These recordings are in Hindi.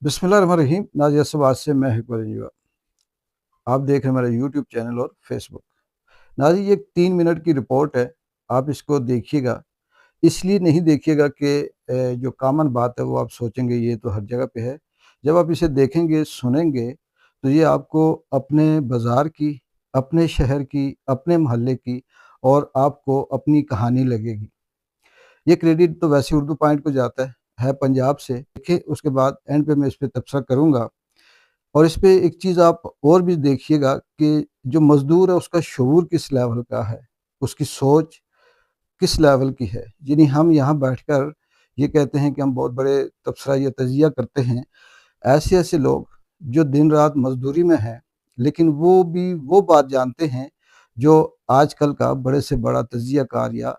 बिस्मिल्लाहिर्रहमानिर्रहीम। नाज़िया सब आज से मैं हिकमत। आप देख रहे हैं मेरा यूट्यूब चैनल और फेसबुक। नाज़ी ये 3 मिनट की रिपोर्ट है, आप इसको देखिएगा। इसलिए नहीं देखिएगा कि जो कॉमन बात है वो आप सोचेंगे ये तो हर जगह पे है। जब आप इसे देखेंगे, सुनेंगे तो ये आपको अपने बाज़ार की, अपने शहर की, अपने मोहल्ले की और आपको अपनी कहानी लगेगी। ये क्रेडिट तो वैसे उर्दू पॉइंट को जाता है पंजाब से। देखिए उसके बाद एंड पे मैं इस पे तबसरा करूँगा। और इस पे एक चीज़ आप और भी देखिएगा कि जो मज़दूर है उसका शऊर किस लेवल का है, उसकी सोच किस लेवल की है। यानी हम यहाँ बैठकर ये कहते हैं कि हम बहुत बड़े तबसरा या तज़िया करते हैं। ऐसे-ऐसे लोग जो दिन-रात मज़दूरी में हैं, लेकिन वो भी वो बात जानते हैं जो आजकल का बड़े से बड़ा तज़ियाकार या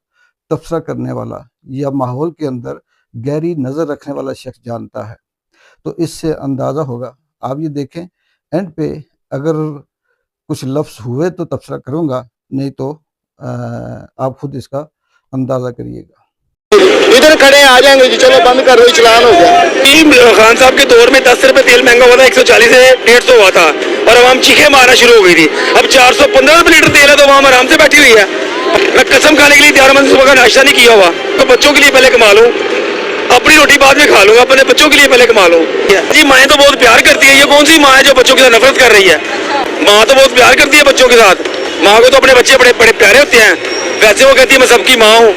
तबसरा करने वाला या माहौल के अंदर गहरी नज़र रखने वाला शख्स जानता है। तो इससे अंदाज़ा होगा। आप ये देखें एंड पे अगर कुछ लफ्ज़ हुए तो तबसरा करूँगा, नहीं तो आप खुद इसका अंदाज़ा करिएगा। इधर खड़े आ जाएंगे जी, चलो बंद कर दो, चलान हो गया। खान साहब के दौर में 10 रुपए तेल महंगा हुआ था, 140 से 150 हुआ था और आवाम चीखे मारना शुरू हो गई थी। अब 415 रुपए लीटर तेल है तो आवाम आराम से बैठी हुई है। मैं कसम खाने के लिए तैयार, मैंने सुबह का नाश्ता नहीं किया हुआ, तो बच्चों के लिए पहले कमा लूँ, अपनी रोटी बाद में खा लूंगा, अपने बच्चों के लिए पहले कमा लूँ। जी माएँ तो बहुत प्यार करती है, ये कौन सी माँ है जो बच्चों के साथ नफरत कर रही है? माँ तो बहुत प्यार करती है बच्चों के साथ। माँ को तो अपने बच्चे बड़े बड़े प्यारे होते हैं। वैसे वो कहती है मैं सबकी माँ हूँ,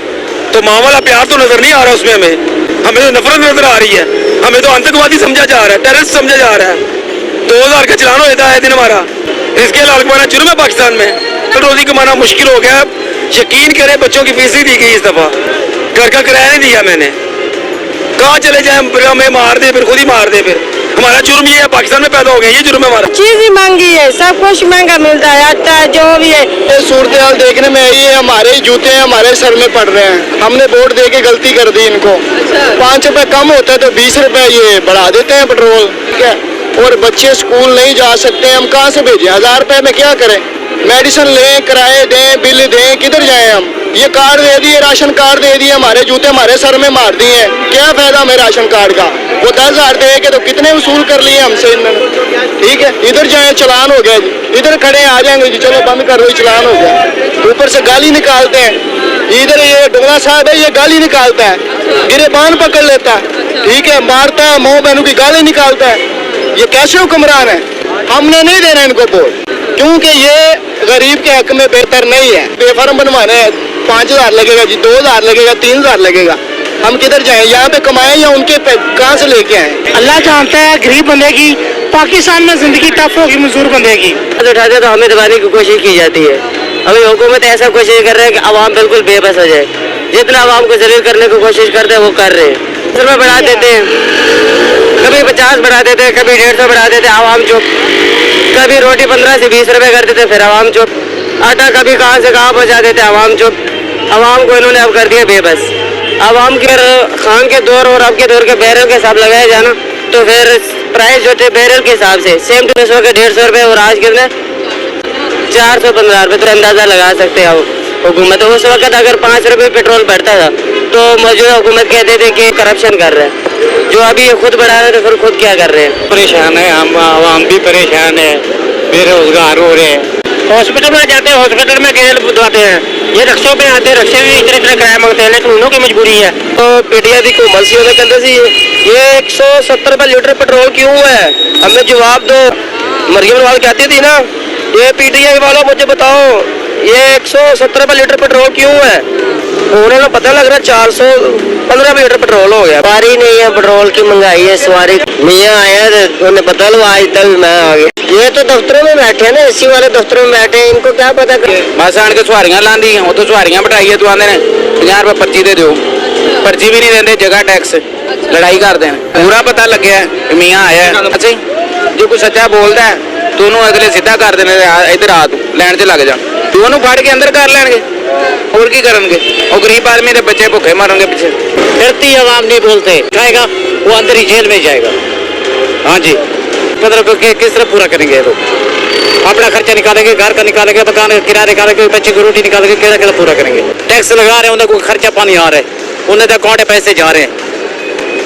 तो माँ वाला प्यार तो नजर नहीं आ रहा उसमें। हमें तो नफरत नजर आ रही है, हमें तो आतंकवादी समझा जा रहा है, टेररिस्ट समझा जा रहा है। 2000 का चलान होता है दिन हमारा, इसके अलावा कमाना जुर्म है पाकिस्तान में। तो रोजी कमाना मुश्किल हो गया। यकीन करें बच्चों की फीस नहीं दी गई इस दफा, घर का किराया नहीं दिया मैंने। कहाँ चले जाए, हमें मार दे, फिर खुद ही मार दे। फिर हमारा जुर्म ये है, पाकिस्तान में पैदा हो गया, ये जुर्म है हमारा। चीज ही महंगी है, सब कुछ महंगा मिलता है, आटा जो भी है। ये सूरत हाल देखने में आई है, हमारे ही जूते हमारे सर में पड़ रहे हैं। हमने वोट दे के गलती कर दी इनको। 5 रुपए कम होता है तो 20 रुपए ये बढ़ा देते हैं पेट्रोल, ठीक है। और बच्चे स्कूल नहीं जा सकते, हम कहाँ से भेजें? 1000 रुपए में क्या करें? मेडिसिन लें, किराए दें, बिल दें, किधर जाएं हम? ये कार्ड दे दिए, राशन कार्ड दे दिए, हमारे जूते हमारे सर में मार दिए हैं। क्या फायदा हमें राशन कार्ड का? वो 10,000 दे के तो कितने वसूल कर लिए हमसे इन्होंने, ठीक है। इधर जाए चलान हो गया जी, इधर खड़े आ जाएंगे जी, चलो बंद कर दो, चलान हो गया। ऊपर से गाली निकालते हैं। इधर ये डोंगरा साहब है, ये गाली निकालता है, गिरेबान पकड़ लेता है, ठीक है, मारता है, माँ बहनों की गाली निकालता है। ये कैसे हुक्मरान है? हमने नहीं देना इनको वोट, क्योंकि ये गरीब के हक में बेहतर नहीं है। बेफार्म बनवाने 5000 लगेगा जी, 2000 लगेगा, 3000 लगेगा। हम किधर जाएं? यहाँ पे कमाएं या उनके कहाँ से लेके आए? अल्लाह जानता है गरीब बंदे की पाकिस्तान में जिंदगी टफ होगी, मजदूर बंदे की। उठाते तो हमें दबाने की कोशिश की जाती है। अभी हुकूमत ऐसा कोशिश कर रहे हैं कि आवाम बिल्कुल बेबस हो जाए। जितना आवाम को जलील करने की कोशिश करते हैं वो कर रहे हैं। 10 रुपये बढ़ा देते हैं, कभी 50 बढ़ा देते हैं, कभी 150 बढ़ा देते हैं, आवाम चुप। कभी रोटी 15 से 20 रुपए कर देते, फिर आवाम चुप। आटा कभी कहाँ से कहाँ पहुँचा देते, आवाम चुप। आवाम को इन्होंने अब कर दिया बेबस। आवाम के खान के दौर और अब के दौर के बैरल के हिसाब लगाया जाना तो फिर प्राइस जो थे बैरल के हिसाब से सेम टू 100 के 150 रुपये और आज कितने 415 रुपये, तो अंदाज़ा लगा सकते हैं हुकूमत। उस वक्त अगर 5 रुपये पेट्रोल बढ़ता था तो मौजूदा हुकूमत कहते थे कि करप्शन कर रहे हैं। जो अभी खुद बढ़ा रहे हैं तो फिर खुद क्या कर रहे हैं? परेशान है हम, आवाम भी परेशान है, बेरोजगार हो रहे हैं। हॉस्पिटल में जाते हैं, हॉस्पिटल में गैल बुधवाते हैं, ये रक्शों पे आते हैं, रक्शे भी इतने इतने किराया मांगते हैं, लेकिन उन्हों की मजबूरी है। तो पीटीआई की कोमल सी होने कहते सी ये 170 रुपए लीटर पेट्रोल क्यों है? हमें जवाब दो। मरियम नवाज कहती थी ना, ये पीटीआई वालों मुझे बताओ ये 170 रुपए लीटर पेट्रोल क्यों है? उन्होंने पता लग रहा 415 लीटर पेट्रोल हो गया। सवारी नहीं है, पेट्रोल की महंगाई है। सवारी मियाँ आया तो उन्हें पता लगा, आज तक मैं आ गया। ये तो दफ्तरों में बैठे हैं ना, एसी वाले दफ्तरों में बैठे हैं, इनको क्या पता कर। बस आन के सवारियां लांदी, वो तो सवारियां बिठाइए तो आंदे ने 50 रुपए पर्ची दे दो, पर्ची भी नहीं देंगे, जगह टैक्स लड़ाई करते हैं। पूरा पता लग गया है मियाँ आया है। अच्छा जो कोई सच्चा बोलता है तो उन्होंने अगले सीधा कर देने, इधर आ तू लैन च लग जा, तू उन्होंने फड़ के अंदर कर लेंगे और की करेंगे। और गरीब आदमी के बच्चे भुखे मरेंगे पीछे। डरती आवाम नहीं बोलते, कहेगा वो अंदर ही जेल में जाएगा। हाँ जी, 15 रुपये किस तरह पूरा करेंगे लोग? अपना खर्चा निकालेंगे, घर का निकालेंगे, मकान का किराया निकालेंगे, बच्चे की रोटी निकालेंगे, कैसा कैसा पूरा करेंगे? टैक्स लगा रहे हैं, उन्हें कोई खर्चा पानी आ रहा है, उन्हें तो अकाउंट पैसे जा रहे हैं,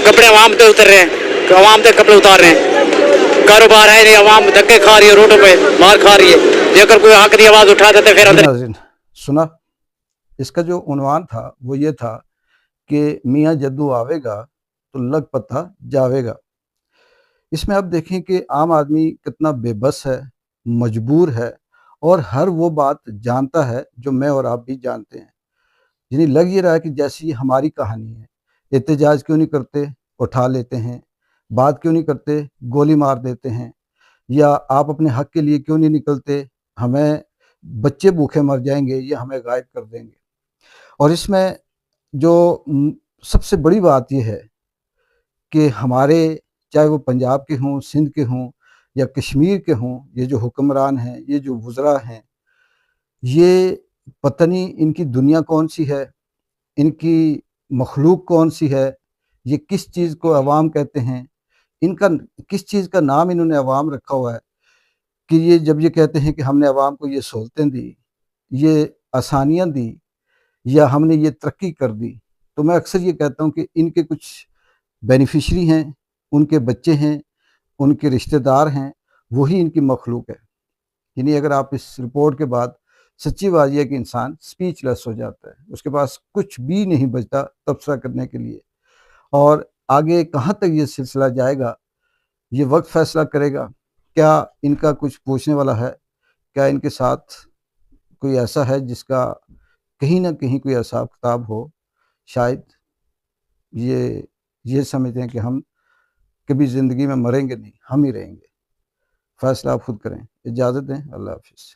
कपड़े आवाम पे उतर रहे हैं, आवाम के कपड़े उतार रहे हैं। कारोबार है नहीं, आवाम धक्के खा रही है, रोडों पे मार खा रही है। जेकर कोई हक की आवाज उठा देते फिर अंदर। नाज़रीन सुना, इसका जो उन्वान था वो ये था कि मियाँ जद्दू आवेगा तो लग पता जावेगा। इसमें आप देखें कि आम आदमी कितना बेबस है, मजबूर है और हर वो बात जानता है जो मैं और आप भी जानते हैं। यानी लग ये रहा है कि जैसी ये हमारी कहानी है। एहतजाज क्यों नहीं करते, उठा लेते हैं। बात क्यों नहीं करते, गोली मार देते हैं। या आप अपने हक के लिए क्यों नहीं निकलते, हमें बच्चे भूखे मर जाएंगे, ये हमें गायब कर देंगे। और इसमें जो सबसे बड़ी बात यह है कि हमारे, चाहे वो पंजाब के हों, सिंध के हों या कश्मीर के हों, ये जो हुक्मरान हैं, ये जो वज़रा हैं, ये पता नहीं इनकी दुनिया कौन सी है, इनकी मखलूक कौन सी है, ये किस चीज़ को अवाम कहते हैं, इनका किस चीज़ का नाम इन्होंने अवाम रखा हुआ है कि ये जब ये कहते हैं कि हमने अवाम को ये सहूलतें दी, ये आसानियाँ दी या हमने ये तरक्की कर दी, तो मैं अक्सर ये कहता हूँ कि इनके कुछ बेनिफिशरी हैं, उनके बच्चे हैं, उनके रिश्तेदार हैं, वही इनकी मखलूक है। यानी अगर आप इस रिपोर्ट के बाद, सच्ची बात यह है कि इंसान स्पीचलेस हो जाता है, उसके पास कुछ भी नहीं बचता तबसरा करने के लिए। और आगे कहाँ तक ये सिलसिला जाएगा, ये वक्त फैसला करेगा। क्या इनका कुछ पूछने वाला है, क्या इनके साथ कोई ऐसा है जिसका कहीं ना कहीं कोई हिसाब किताब हो। शायद ये समझते हैं कि हम कभी ज़िंदगी में मरेंगे नहीं, हम ही रहेंगे। फैसला आप खुद करें। इजाज़त दें, अल्लाह हाफिज़।